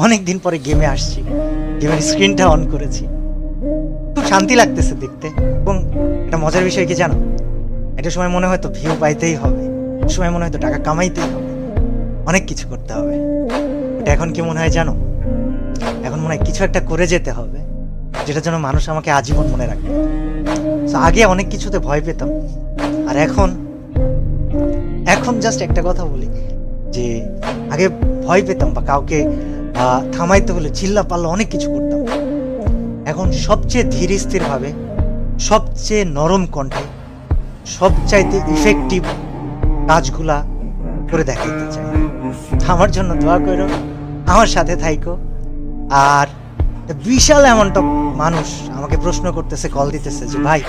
অনেক দিন পরে গেমে আসছি, গেমের স্ক্রিনটা অন করেছি, খুব শান্তি লাগতেছে দেখতে। এবং এটা মজার বিষয় কি জানো, একটা সময় মনে হয় তো ভিউ পাইতেই হবে, একটা সময় মনে হয় তো টাকা কামাইতেই হবে, অনেক কিছু করতে হবে। এটা এখন কি মনে হয় জানো, এখন মনে হয় কিছু একটা করে যেতে হবে যেটার জন্য মানুষ আমাকে আজীবন মনে রাখবে। তো আগে অনেক কিছুতে ভয় পেতাম, আর এখন এখন জাস্ট একটা কথা বলি যে আগে ভয় পেতাম বা কাউকে থামাইতে হলে চিল্লা পাল্লা অনেক কিছু করতাম। এখন সবচেয়ে ধীর স্থির ভাবে, সবচেয়ে নরম কণ্ঠে, সবচাইতে ইফেক্টিভ কাজগুলা করে দেখাইতে চাই। আমার জন্য দোয়া করো, আমার সাথে থাইকো। আর বিশাল অ্যামাউন্ট অফ মানুষ আমাকে প্রশ্ন করতেছে, কল দিতেছে যে ভাই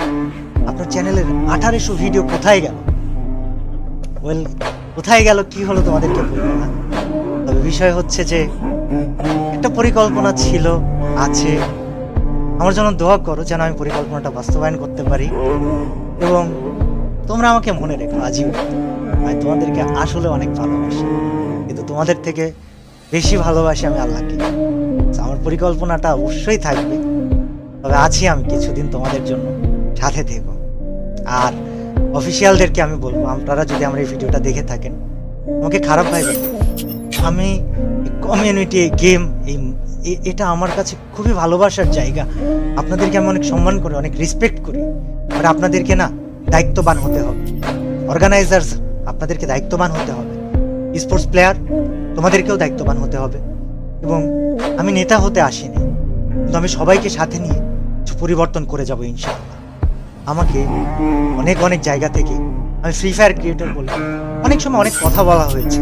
আপনার চ্যানেলের 1800 ভিডিও কোথায় গেল। ওয়েল, কোথায় গেল কি হলো তোমাদেরকে বলবো না, তবে বিষয় হচ্ছে যে একটা পরিকল্পনা ছিল, আছে। আমার জন্য দোয়া করো যেন আমি পরিকল্পনাটা বাস্তবায়ন করতে পারি, এবং তোমরা আমাকে মনে রেখো আজীবন। আমি তোমাদেরকে আসলে অনেক ভালোবাসি, কিন্তু তোমাদের থেকে বেশি ভালোবাসি আমি আল্লাহকে। আমার পরিকল্পনাটা অবশ্যই থাকবে, তবে আছি আমি কিছুদিন তোমাদের জন্য, সাথে থেকো। আর অফিসিয়ালদেরকে আমি বলবো, আপনারা যদি আমার এই ভিডিওটা দেখে থাকেন, আমাকে খারাপ ভাইবেন। আমি কমিউনিটি, গেম, এটা আমার কাছে খুবই ভালোবাসার জায়গা। আপনাদেরকে আমি অনেক সম্মান করি, অনেক রেসপেক্ট করি। আর আপনাদেরকে না দায়িত্ববান হতে হবে। অর্গানাইজার্স, আপনাদেরকে দায়িত্ববান হতে হবে। স্পোর্টস প্লেয়ার, তোমাদেরকেও দায়িত্ববান হতে হবে। এবং আমি নেতা হতে আসিনি, কিন্তু আমি সবাইকে সাথে নিয়ে কিছু পরিবর্তন করে যাব ইনশাআল্লাহ। আমাকে অনেক অনেক জায়গা থেকে, আমি ফ্রি ফায়ার ক্রিয়েটর বলে অনেক সময় অনেক কথা বলা হয়েছে,